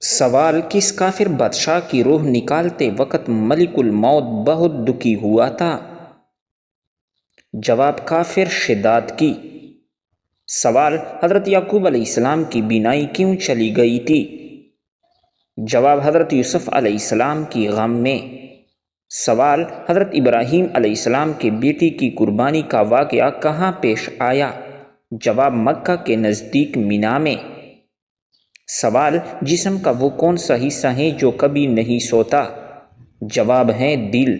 سوال: کس کافر بادشاہ کی روح نکالتے وقت ملک الموت بہت دکھی ہوا تھا؟ جواب: کافر شداد کی۔ سوال: حضرت یعقوب علیہ السلام کی بینائی کیوں چلی گئی تھی؟ جواب: حضرت یوسف علیہ السلام کی غم میں۔ سوال: حضرت ابراہیم علیہ السلام کے بیٹی کی قربانی کا واقعہ کہاں پیش آیا؟ جواب: مکہ کے نزدیک مینا میں۔ سوال: جسم کا وہ کون سا حصہ ہے جو کبھی نہیں سوتا؟ جواب ہے دل۔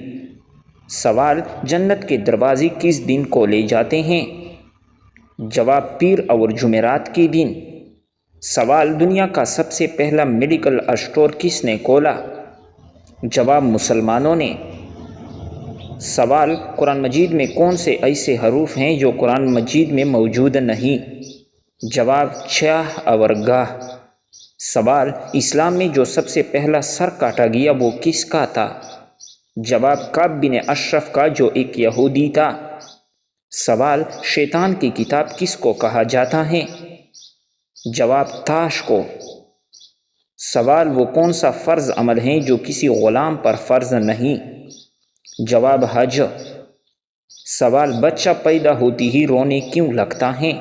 سوال: جنت کے دروازے کس دن کھولے جاتے ہیں؟ جواب: پیر اور جمعرات کے دن۔ سوال: دنیا کا سب سے پہلا میڈیکل اسٹور کس نے کھولا؟ جواب: مسلمانوں نے۔ سوال: قرآن مجید میں کون سے ایسے حروف ہیں جو قرآن مجید میں موجود نہیں؟ جواب: چ اور گ۔ سوال: اسلام میں جو سب سے پہلا سر کاٹا گیا وہ کس کا تھا؟ جواب: کعب بن اشرف کا جو ایک یہودی تھا۔ سوال: شیطان کی کتاب کس کو کہا جاتا ہے؟ جواب: تاش کو۔ سوال: وہ کون سا فرض عمل ہے جو کسی غلام پر فرض نہیں؟ جواب: حج۔ سوال: بچہ پیدا ہوتی ہی رونے کیوں لگتا ہے؟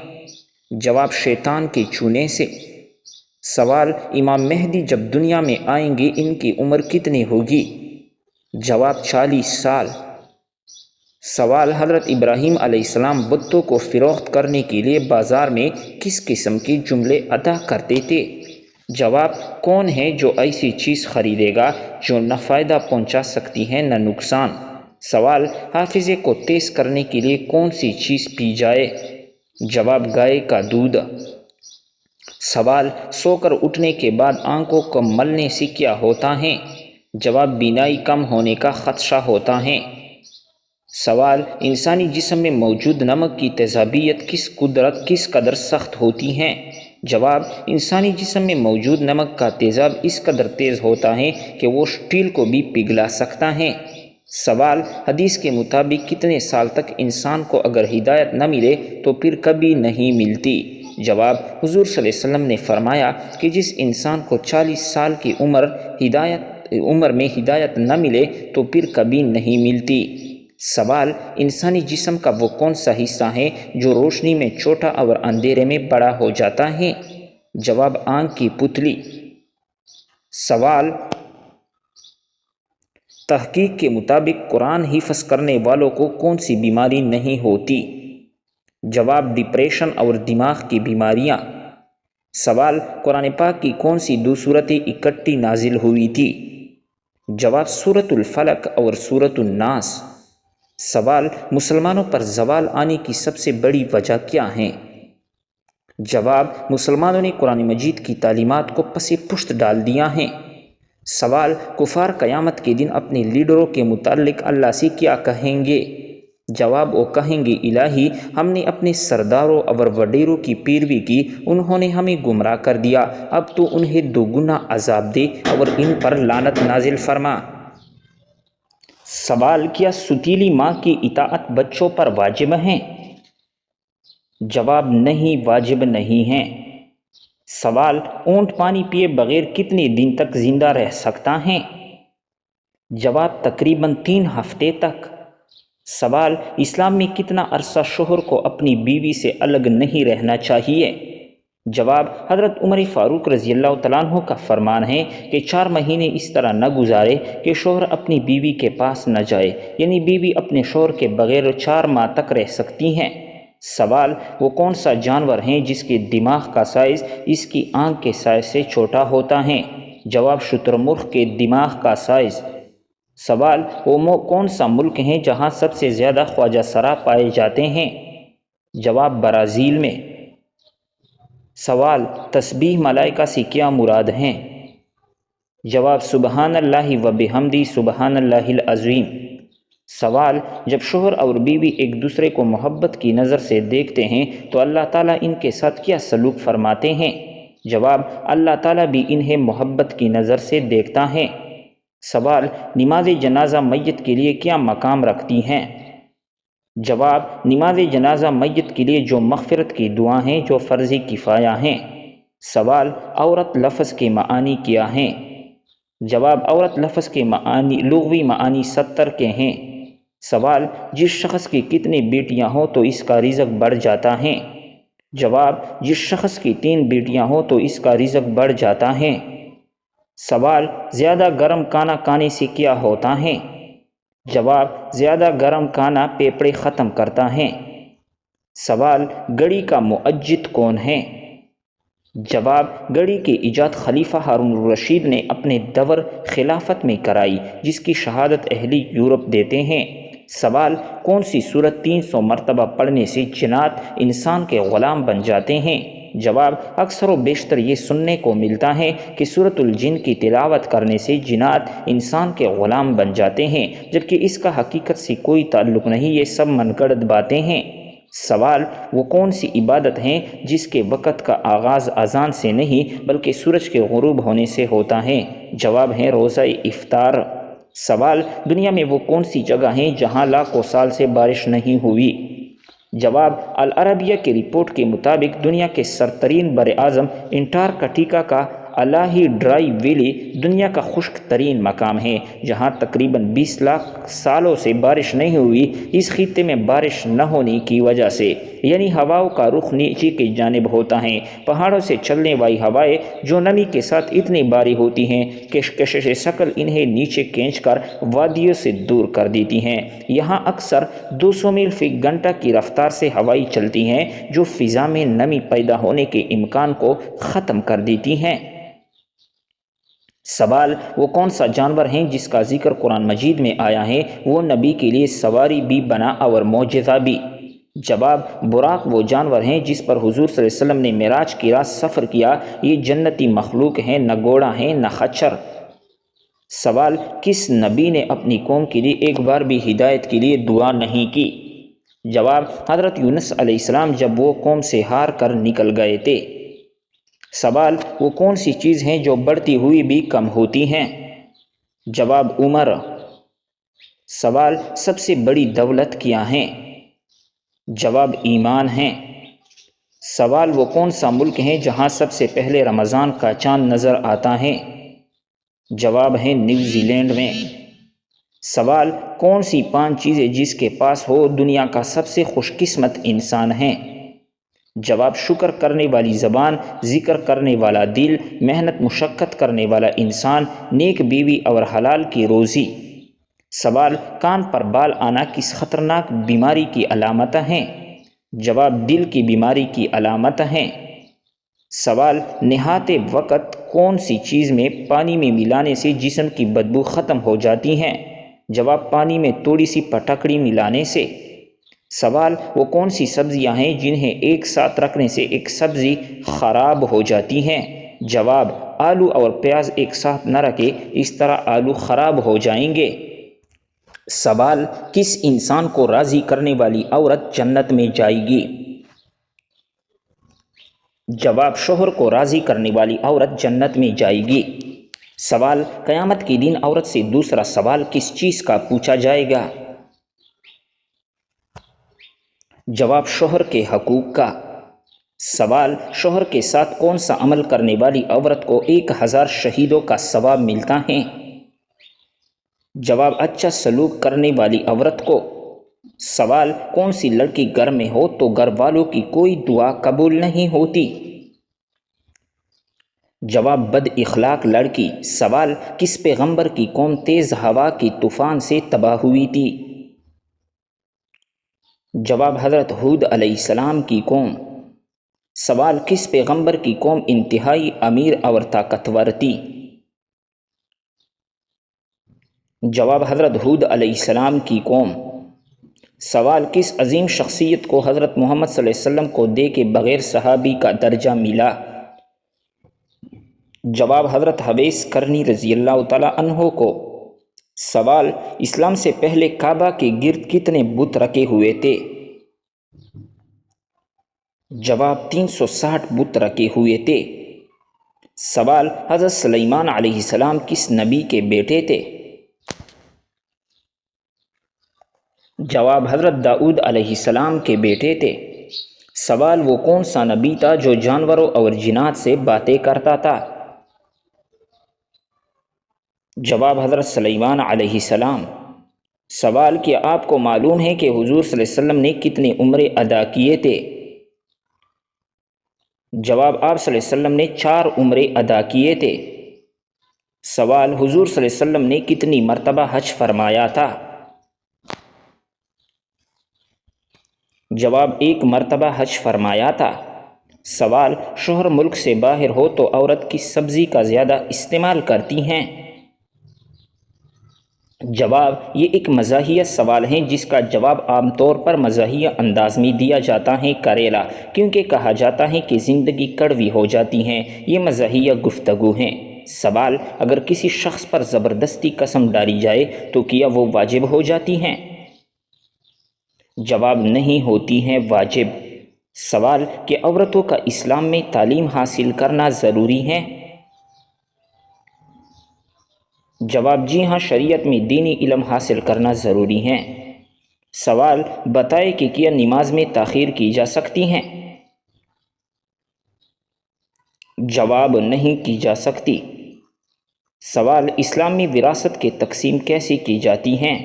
جواب: شیطان کے چونے سے۔ سوال: امام مہدی جب دنیا میں آئیں گے ان کی عمر کتنی ہوگی؟ جواب: 40 سال۔ سوال: حضرت ابراہیم علیہ السلام بتوں کو فروخت کرنے کے لیے بازار میں کس قسم کے جملے ادا کرتے تھے؟ جواب: کون ہے جو ایسی چیز خریدے گا جو نہ فائدہ پہنچا سکتی ہے نہ نقصان؟ سوال: حافظے کو تیز کرنے کے لیے کون سی چیز پی جائے؟ جواب: گائے کا دودھ۔ سوال: سو کر اٹھنے کے بعد آنکھوں کو ملنے سے کیا ہوتا ہے؟ جواب: بینائی کم ہونے کا خدشہ ہوتا ہے۔ سوال: انسانی جسم میں موجود نمک کی تیزابیت کس قدر سخت ہوتی ہے؟ جواب: انسانی جسم میں موجود نمک کا تیزاب اس قدر تیز ہوتا ہے کہ وہ اسٹیل کو بھی پگھلا سکتا ہے۔ سوال: حدیث کے مطابق کتنے سال تک انسان کو اگر ہدایت نہ ملے تو پھر کبھی نہیں ملتی؟ جواب: حضور صلی اللہ علیہ وسلم نے فرمایا کہ جس انسان کو 40 سال کی عمر میں ہدایت نہ ملے تو پھر کبھی نہیں ملتی۔ سوال: انسانی جسم کا وہ کون سا حصہ ہے جو روشنی میں چھوٹا اور اندھیرے میں بڑا ہو جاتا ہے؟ جواب: آنکھ کی پتلی۔ سوال: تحقیق کے مطابق قرآن حفظ کرنے والوں کو کون سی بیماری نہیں ہوتی؟ جواب: ڈپریشن اور دماغ کی بیماریاں۔ سوال: قرآن پاک کی کون سی دو سورتیں اکٹھی نازل ہوئی تھی؟ جواب: سورۃ الفلق اور سورۃ الناس۔ سوال: مسلمانوں پر زوال آنے کی سب سے بڑی وجہ کیا ہے؟ جواب: مسلمانوں نے قرآن مجید کی تعلیمات کو پس پشت ڈال دیا ہے۔ سوال: کفار قیامت کے دن اپنے لیڈروں کے متعلق اللہ سے کیا کہیں گے؟ جواب: وہ کہیں گے الہی ہم نے اپنے سرداروں اور وڈیروں کی پیروی کی، انہوں نے ہمیں گمراہ کر دیا، اب تو انہیں دوگنا عذاب دے اور ان پر لعنت نازل فرما۔ سوال: کیا ستیلی ماں کی اطاعت بچوں پر واجب ہے؟ جواب: نہیں، واجب نہیں ہے۔ سوال: اونٹ پانی پیے بغیر کتنے دن تک زندہ رہ سکتا ہے؟ جواب: تقریباً 3 ہفتے تک۔ سوال: اسلام میں کتنا عرصہ شوہر کو اپنی بیوی سے الگ نہیں رہنا چاہیے؟ جواب: حضرت عمر فاروق رضی اللہ تعالیٰ عنہ کا فرمان ہے کہ 4 مہینے اس طرح نہ گزارے کہ شوہر اپنی بیوی کے پاس نہ جائے، یعنی بیوی اپنے شوہر کے بغیر 4 ماہ تک رہ سکتی ہیں۔ سوال: وہ کون سا جانور ہے جس کے دماغ کا سائز اس کی آنکھ کے سائز سے چھوٹا ہوتا ہے؟ جواب: شتر مرغ کے دماغ کا سائز۔ سوال: وہ کون سا ملک ہے جہاں سب سے زیادہ خواجہ سرا پائے جاتے ہیں؟ جواب: برازیل میں۔ سوال: تسبیح ملائکہ سے کیا مراد ہیں؟ جواب: سبحان اللہ و بحمدہ سبحان اللہ العظیم۔ سوال: جب شوہر اور بیوی ایک دوسرے کو محبت کی نظر سے دیکھتے ہیں تو اللہ تعالیٰ ان کے ساتھ کیا سلوک فرماتے ہیں؟ جواب: اللہ تعالیٰ بھی انہیں محبت کی نظر سے دیکھتا ہے۔ سوال: نماز جنازہ میت کے لیے کیا مقام رکھتی ہیں؟ جواب: نماز جنازہ میت کے لیے جو مغفرت کی دعا ہیں جو فرض کفایہ ہیں۔ سوال عورت لفظ کے معانی کیا ہیں؟ جواب عورت لفظ کے معانی لغوی معانی 70 کے ہیں۔ سوال جس شخص کی کتنی بیٹیاں ہوں تو اس کا رزق بڑھ جاتا ہے؟ جواب جس شخص کی 3 بیٹیاں ہوں تو اس کا رزق بڑھ جاتا ہے۔ سوال زیادہ گرم کھانا کھانے سے کیا ہوتا ہے؟ جواب زیادہ گرم کھانا پھیپھڑے ختم کرتا ہے۔ سوال گھڑی کا مؤجد کون ہے؟ جواب گھڑی کی ایجاد خلیفہ ہارون الرشید نے اپنے دور خلافت میں کرائی، جس کی شہادت اہل یورپ دیتے ہیں۔ سوال کون سی سورت 300 مرتبہ پڑھنے سے جنات انسان کے غلام بن جاتے ہیں؟ جواب اکثر و بیشتر یہ سننے کو ملتا ہے کہ سورۃ الجن کی تلاوت کرنے سے جنات انسان کے غلام بن جاتے ہیں، جبکہ اس کا حقیقت سے کوئی تعلق نہیں، یہ سب من گھڑت باتیں ہیں۔ سوال وہ کون سی عبادت ہیں جس کے وقت کا آغاز اذان سے نہیں بلکہ سورج کے غروب ہونے سے ہوتا ہے؟ جواب ہے روزہ افطار۔ سوال دنیا میں وہ کون سی جگہ ہیں جہاں لاکھوں سال سے بارش نہیں ہوئی؟ جواب العربیہ کی رپورٹ کے مطابق دنیا کے سرترین براعظم انٹارکٹیکا کا الہی ڈرائی ویلی دنیا کا خشک ترین مقام ہے، جہاں تقریباً 20 لاکھ سالوں سے بارش نہیں ہوئی۔ اس خطے میں بارش نہ ہونے کی وجہ سے یعنی ہواؤں کا رخ نیچے کی جانب ہوتا ہے، پہاڑوں سے چلنے والی ہوائیں جو نمی کے ساتھ اتنی باری ہوتی ہیں کہ کشش ثقل انہیں نیچے کھینچ کر وادیوں سے دور کر دیتی ہیں۔ یہاں اکثر 200 میل فی گھنٹہ کی رفتار سے ہوائیں چلتی ہیں جو فضا میں نمی پیدا ہونے کے امکان کو ختم کر دیتی ہیں۔ سوال وہ کون سا جانور ہیں جس کا ذکر قرآن مجید میں آیا ہے، وہ نبی کے لیے سواری بھی بنا اور معجزہ بھی؟ جواب براق وہ جانور ہیں جس پر حضور صلی اللہ علیہ وسلم نے معراج کی رات سفر کیا، یہ جنتی مخلوق ہیں، نہ گھوڑا ہیں نہ خچر۔ سوال کس نبی نے اپنی قوم کے لیے ایک بار بھی ہدایت کے لیے دعا نہیں کی؟ جواب حضرت یونس علیہ السلام جب وہ قوم سے ہار کر نکل گئے تھے۔ سوال وہ کون سی چیز ہیں جو بڑھتی ہوئی بھی کم ہوتی ہیں؟ جواب عمر۔ سوال سب سے بڑی دولت کیا ہیں؟ جواب ایمان ہے۔ سوال وہ کون سا ملک ہے جہاں سب سے پہلے رمضان کا چاند نظر آتا ہے؟ جواب ہے نیوزی لینڈ میں۔ سوال کون سی 5 چیزیں جس کے پاس ہو دنیا کا سب سے خوش قسمت انسان ہے؟ جواب شکر کرنے والی زبان، ذکر کرنے والا دل، محنت مشقت کرنے والا انسان، نیک بیوی اور حلال کی روزی۔ سوال کان پر بال آنا کس خطرناک بیماری کی علامت ہیں؟ جواب دل کی بیماری کی علامت ہیں۔ سوال نہاتے وقت کون سی چیز میں پانی میں ملانے سے جسم کی بدبو ختم ہو جاتی ہیں؟ جواب پانی میں تھوڑی سی پٹکڑی ملانے سے۔ سوال وہ کون سی سبزیاں ہیں جنہیں ایک ساتھ رکھنے سے ایک سبزی خراب ہو جاتی ہیں؟ جواب آلو اور پیاز ایک ساتھ نہ رکھے، اس طرح آلو خراب ہو جائیں گے۔ سوال کس انسان کو راضی کرنے والی عورت جنت میں جائے گی؟ جواب شوہر کو راضی کرنے والی عورت جنت میں جائے گی۔ سوال قیامت کے دن عورت سے دوسرا سوال کس چیز کا پوچھا جائے گا؟ جواب شوہر کے حقوق کا۔ سوال شوہر کے ساتھ کون سا عمل کرنے والی عورت کو 1000 شہیدوں کا ثواب ملتا ہے؟ جواب اچھا سلوک کرنے والی عورت کو۔ سوال کون سی لڑکی گھر میں ہو تو گھر والوں کی کوئی دعا قبول نہیں ہوتی؟ جواب بد اخلاق لڑکی۔ سوال کس پیغمبر کی قوم تیز ہوا کی طوفان سے تباہ ہوئی تھی؟ جواب حضرت ہود علیہ السلام کی قوم۔ سوال کس پیغمبر کی قوم انتہائی امیر اور طاقتور تھی؟ جواب حضرت ہود علیہ السلام کی قوم۔ سوال کس عظیم شخصیت کو حضرت محمد صلی اللہ علیہ وسلم کو دے کے بغیر صحابی کا درجہ ملا؟ جواب حضرت حویس کرنی رضی اللہ تعالیٰ عنہ کو۔ سوال اسلام سے پہلے کعبہ کے گرد کتنے بت رکھے ہوئے تھے؟ جواب 360 بت رکھے ہوئے تھے۔ سوال حضرت سلیمان علیہ السلام کس نبی کے بیٹے تھے؟ جواب حضرت داؤد علیہ السلام کے بیٹے تھے۔ سوال وہ کون سا نبی تھا جو جانوروں اور جنات سے باتیں کرتا تھا؟ جواب حضرت سلیمان علیہ السلام۔ سوال کیا آپ کو معلوم ہے کہ حضور صلی اللہ علیہ وسلم نے کتنے عمرے ادا کیے تھے؟ جواب آپ صلی اللہ علیہ وسلم نے 4 عمرے ادا کیے تھے۔ سوال حضور صلی اللہ علیہ وسلم نے کتنی مرتبہ حج فرمایا تھا؟ جواب 1 مرتبہ حج فرمایا تھا۔ سوال شوہر ملک سے باہر ہو تو عورت کس سبزی کا زیادہ استعمال کرتی ہیں؟ جواب یہ ایک مزاحیہ سوال ہے جس کا جواب عام طور پر مزاحیہ انداز میں دیا جاتا ہے، کریلا، کیونکہ کہا جاتا ہے کہ زندگی کڑوی ہو جاتی ہے۔ یہ مزاحیہ گفتگو ہے۔ سوال اگر کسی شخص پر زبردستی قسم ڈالی جائے تو کیا وہ واجب ہو جاتی ہیں؟ جواب نہیں ہوتی ہیں واجب۔ سوال کہ عورتوں کا اسلام میں تعلیم حاصل کرنا ضروری ہے؟ جواب جی ہاں، شریعت میں دینی علم حاصل کرنا ضروری ہے۔ سوال بتائے کہ کیا نماز میں تاخیر کی جا سکتی ہیں؟ جواب نہیں کی جا سکتی۔ سوال اسلام میں وراثت کی تقسیم کیسے کی جاتی ہیں؟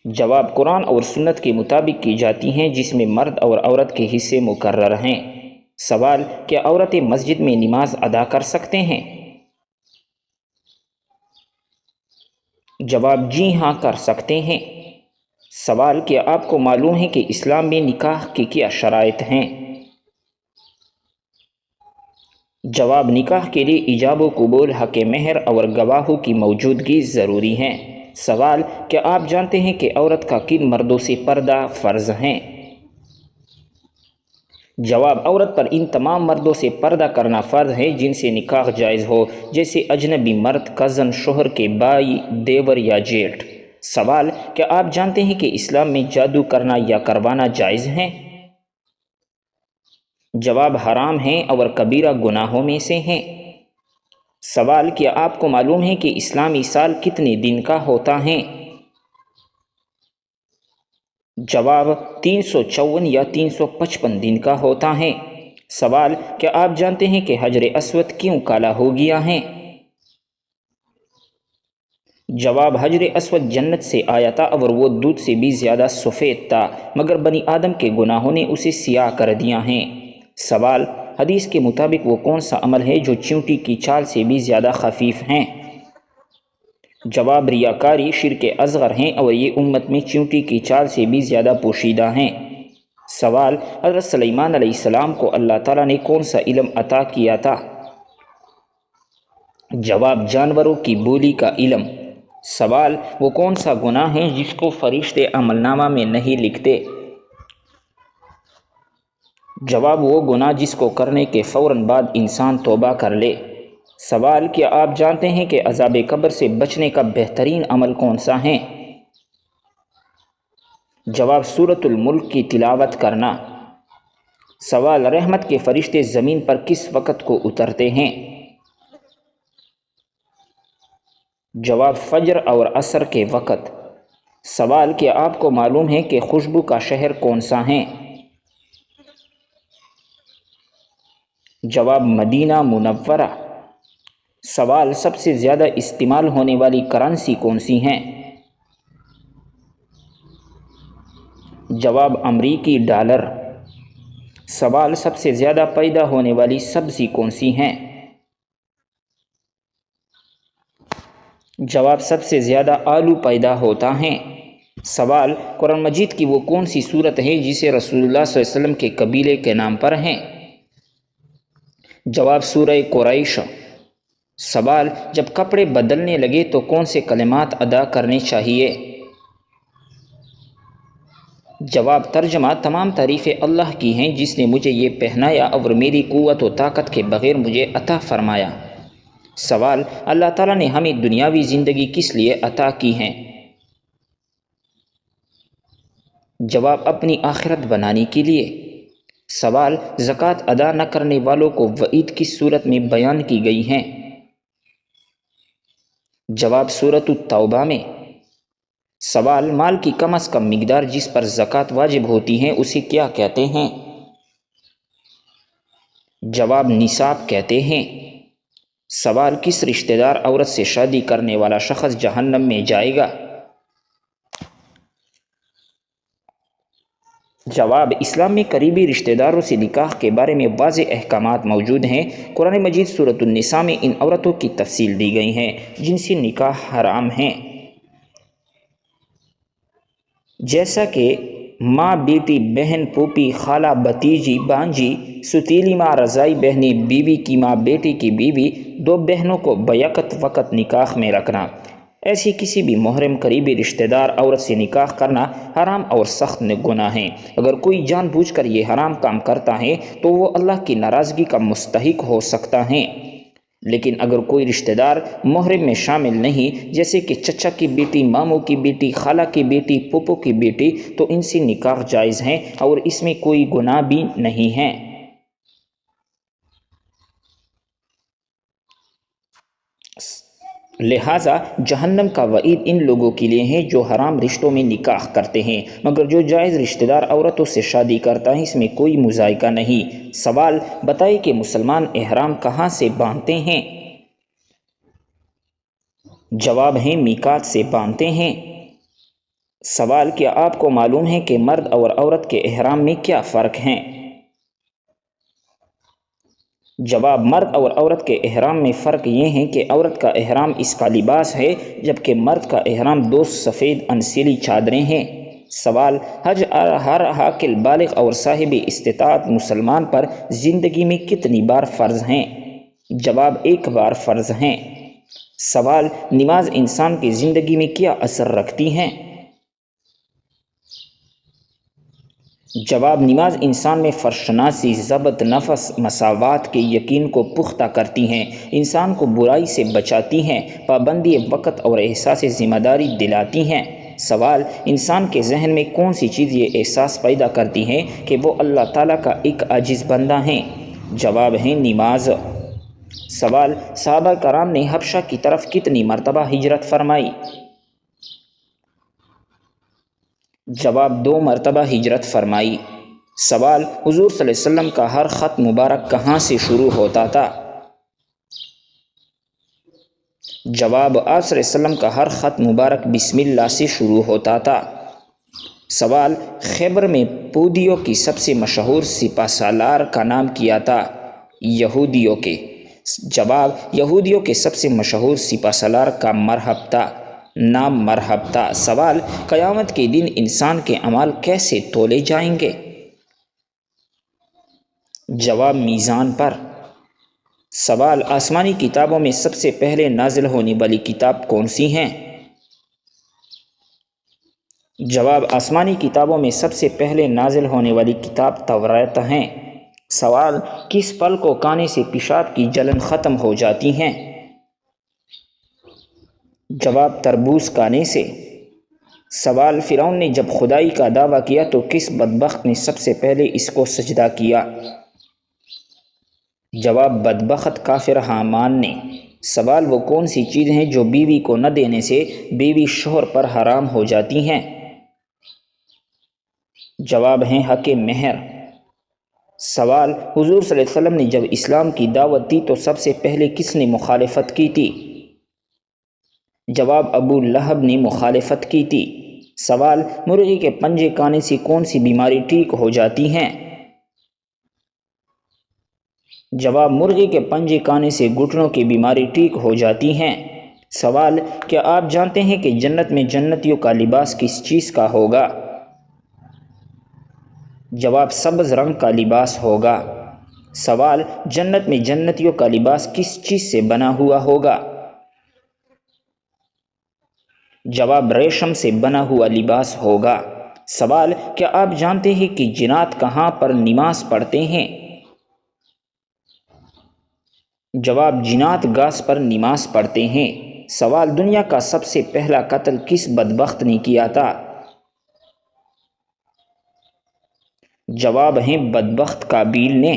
جواب قرآن اور سنت کے مطابق کی جاتی ہیں، جس میں مرد اور عورت کے حصے مقرر ہیں۔ سوال کیا عورتیں مسجد میں نماز ادا کر سکتے ہیں؟ جواب جی ہاں کر سکتے ہیں۔ سوال کیا آپ کو معلوم ہے کہ اسلام میں نکاح کی کیا شرائط ہیں؟ جواب نکاح کے لیے ایجاب و قبول، حق مہر اور گواہوں کی موجودگی ضروری ہے۔ سوال کیا آپ جانتے ہیں کہ عورت کا کن مردوں سے پردہ فرض ہیں؟ جواب عورت پر ان تمام مردوں سے پردہ کرنا فرض ہے جن سے نکاح جائز ہو، جیسے اجنبی مرد، کزن، شوہر کے بھائی، دیور یا جیٹھ۔ سوال کیا آپ جانتے ہیں کہ اسلام میں جادو کرنا یا کروانا جائز ہے؟ جواب حرام ہیں اور کبیرہ گناہوں میں سے ہیں۔ سوال کیا آپ کو معلوم ہے کہ اسلامی سال کتنے دن کا ہوتا ہے؟ جواب 354 یا 355 دن کا ہوتا ہے۔ سوال کیا آپ جانتے ہیں کہ حجر اسود کیوں کالا ہو گیا ہے؟ جواب حجر اسود جنت سے آیا تھا اور وہ دودھ سے بھی زیادہ سفید تھا، مگر بنی آدم کے گناہوں نے اسے سیاہ کر دیا ہے۔ سوال حدیث کے مطابق وہ کون سا عمل ہے جو چیونٹی کی چال سے بھی زیادہ خفیف ہیں؟ جواب ریاکاری، شرک اصغر ہیں اور یہ امت میں چیونٹی کی چال سے بھی زیادہ پوشیدہ ہیں۔ سوال حضرت سلیمان علیہ السلام کو اللہ تعالیٰ نے کون سا علم عطا کیا تھا؟ جواب جانوروں کی بولی کا علم۔ سوال وہ کون سا گناہ ہے جس کو فرشتے عمل نامہ میں نہیں لکھتے؟ جواب وہ گناہ جس کو کرنے کے فوراً بعد انسان توبہ کر لے۔ سوال کیا آپ جانتے ہیں کہ عذاب قبر سے بچنے کا بہترین عمل کون سا ہے؟ جواب سورۃ الملک کی تلاوت کرنا۔ سوال رحمت کے فرشتے زمین پر کس وقت کو اترتے ہیں؟ جواب فجر اور عصر کے وقت۔ سوال کیا آپ کو معلوم ہے کہ خوشبو کا شہر کون سا ہے؟ جواب مدینہ منورہ۔ سوال سب سے زیادہ استعمال ہونے والی کرنسی کون سی ہیں؟ جواب امریکی ڈالر۔ سوال سب سے زیادہ پیدا ہونے والی سبزی کون سی ہیں؟ جواب سب سے زیادہ آلو پیدا ہوتا ہیں۔ سوال قرآن مجید کی وہ کون سی صورت ہے جسے رسول اللہ صلی اللہ علیہ وسلم کے قبیلے کے نام پر ہیں؟ جواب سورہ قریش۔ سوال جب کپڑے بدلنے لگے تو کون سے کلمات ادا کرنے چاہیے؟ جواب ترجمہ تمام تعریفیں اللہ کی ہیں جس نے مجھے یہ پہنایا اور میری قوت و طاقت کے بغیر مجھے عطا فرمایا۔ سوال اللہ تعالیٰ نے ہمیں دنیاوی زندگی کس لیے عطا کی ہیں؟ جواب اپنی آخرت بنانے کے لیے۔ سوال زکوٰۃ ادا نہ کرنے والوں کو وعید کس صورت میں بیان کی گئی ہیں؟ جواب سورۃ التوبہ میں۔ سوال، مال کی کم از کم مقدار جس پر زکوٰۃ واجب ہوتی ہے اسے کیا کہتے ہیں؟ جواب، نصاب کہتے ہیں۔ سوال، کس رشتہ دار عورت سے شادی کرنے والا شخص جہنم میں جائے گا؟ جواب، اسلام میں قریبی رشتہ داروں سے نکاح کے بارے میں واضح احکامات موجود ہیں۔ قرآن مجید سورۃ النساء میں ان عورتوں کی تفصیل دی گئی ہیں جن سے نکاح حرام ہیں، جیسا کہ ماں، بیٹی، بہن، پھوپھی، خالہ، بھتیجی، بھانجی، ستیلی ماں، رضاعی بہنیں، بیوی کی ماں، بیٹی کی بیوی، دو بہنوں کو بیک وقت نکاح میں رکھنا۔ ایسی کسی بھی محرم قریبی رشتہ دار عورت سے نکاح کرنا حرام اور سخت گناہ ہے۔ اگر کوئی جان بوجھ کر یہ حرام کام کرتا ہے تو وہ اللہ کی ناراضگی کا مستحق ہو سکتا ہے، لیکن اگر کوئی رشتہ دار محرم میں شامل نہیں، جیسے کہ چچا کی بیٹی، ماموں کی بیٹی، خالہ کی بیٹی، پھوپھو کی بیٹی، تو ان سے نکاح جائز ہے اور اس میں کوئی گناہ بھی نہیں ہے۔ لہٰذا جہنم کا وعید ان لوگوں کے لیے ہے جو حرام رشتوں میں نکاح کرتے ہیں، مگر جو جائز رشتہ دار عورتوں سے شادی کرتا ہے اس میں کوئی مذائقہ نہیں۔ سوال، بتائیں کہ مسلمان احرام کہاں سے باندھتے ہیں؟ جواب ہے، میقات سے باندھتے ہیں۔ سوال، کیا آپ کو معلوم ہے کہ مرد اور عورت کے احرام میں کیا فرق ہیں؟ جواب، مرد اور عورت کے احرام میں فرق یہ ہے کہ عورت کا احرام اس کا لباس ہے جبکہ مرد کا احرام دو سفید انسیلی چادریں ہیں۔ سوال، حج ہر عاقل بالغ اور صاحب استطاعت مسلمان پر زندگی میں کتنی بار فرض ہیں؟ جواب، ایک بار فرض ہیں۔ سوال، نماز انسان کی زندگی میں کیا اثر رکھتی ہیں؟ جواب، نماز انسان میں فرشناسی، ضبط نفس، مساوات کے یقین کو پختہ کرتی ہیں، انسان کو برائی سے بچاتی ہیں، پابندی وقت اور احساس ذمہ داری دلاتی ہیں۔ سوال، انسان کے ذہن میں کون سی چیز یہ احساس پیدا کرتی ہے کہ وہ اللہ تعالیٰ کا ایک عاجز بندہ ہے؟ جواب ہے، نماز۔ سوال، صحابہ کرام نے حبشہ کی طرف کتنی مرتبہ ہجرت فرمائی؟ جواب، 2 مرتبہ ہجرت فرمائی۔ سوال، حضور صلی اللہ علیہ وسلم کا ہر خط مبارک کہاں سے شروع ہوتا تھا؟ جواب، آپ صلی اللہ علیہ وسلم کا ہر خط مبارک بسم اللہ سے شروع ہوتا تھا۔ سوال، خیبر میں پودیوں کی سب سے مشہور سپہ سالار کا نام کیا تھا؟ یہودیوں کے۔ جواب، یہودیوں کے سب سے مشہور سپہ سالار کا مرحب تھا، نام مرحب تھا۔ سوال، قیامت کے دن انسان کے اعمال کیسے تولے جائیں گے؟ جواب، میزان پر۔ سوال، آسمانی کتابوں میں سب سے پہلے نازل ہونے والی کتاب کون سی ہیں؟ جواب، آسمانی کتابوں میں سب سے پہلے نازل ہونے والی کتاب توراۃ ہیں۔ سوال، کس پھل کو کھانے سے پیشاب کی جلن ختم ہو جاتی ہے؟ جواب، تربوز کھانے سے۔ سوال، فرعون نے جب خدائی کا دعویٰ کیا تو کس بدبخت نے سب سے پہلے اس کو سجدہ کیا؟ جواب، بدبخت کافر حامان نے۔ سوال، وہ کون سی چیز ہیں جو بیوی کو نہ دینے سے بیوی شوہر پر حرام ہو جاتی ہیں؟ جواب ہے، حق مہر۔ سوال، حضور صلی اللہ علیہ وسلم نے جب اسلام کی دعوت دی تو سب سے پہلے کس نے مخالفت کی تھی؟ جواب، ابو لہب نے مخالفت کی تھی۔ سوال، مرغی کے پنجے کھانے سے کون سی بیماری ٹھیک ہو جاتی ہیں؟ جواب، مرغی کے پنجے کھانے سے گھٹنوں کی بیماری ٹھیک ہو جاتی ہیں۔ سوال، کیا آپ جانتے ہیں کہ جنت میں جنتیوں کا لباس کس چیز کا ہوگا؟ جواب، سبز رنگ کا لباس ہوگا۔ سوال، جنت میں جنتیوں کا لباس کس چیز سے بنا ہوا ہوگا؟ جواب، ریشم سے بنا ہوا لباس ہوگا۔ سوال، کیا آپ جانتے ہیں کہ جنات کہاں پر نماز پڑھتے ہیں؟ جواب، جنات گھاس پر نماز پڑھتے ہیں۔ سوال، دنیا کا سب سے پہلا قتل کس بدبخت نے کیا تھا؟ جواب ہے، بدبخت قابیل نے۔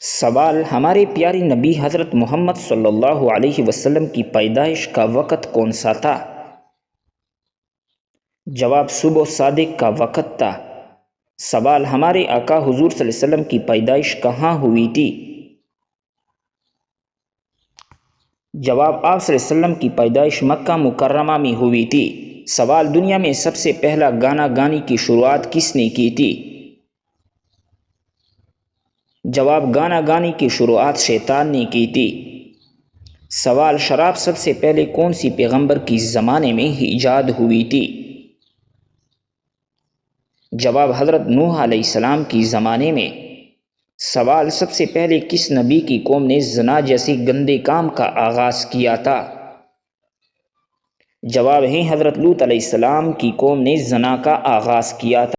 سوال، ہمارے پیارے نبی حضرت محمد صلی اللہ علیہ وسلم کی پیدائش کا وقت کون سا تھا؟ جواب صبح صادق کا وقت تھا۔ سوال ہمارے آقا حضور صلی اللہ علیہ وسلم کی پیدائش کہاں ہوئی تھی؟ جواب آپ صلی اللہ علیہ وسلم کی پیدائش مکہ مکرمہ میں ہوئی تھی۔ سوال دنیا میں سب سے پہلا گانا گانے کی شروعات کس نے کی تھی؟ جواب گانا گانے کی شروعات شیطان نے کی تھی۔ سوال شراب سب سے پہلے کون سی پیغمبر کی زمانے میں ایجاد ہوئی تھی؟ جواب حضرت نوح علیہ السلام کی زمانے میں۔ سوال سب سے پہلے کس نبی کی قوم نے زنا جیسے گندے کام کا آغاز کیا تھا؟ جواب ہے حضرت لوط علیہ السلام کی قوم نے زنا کا آغاز کیا تھا۔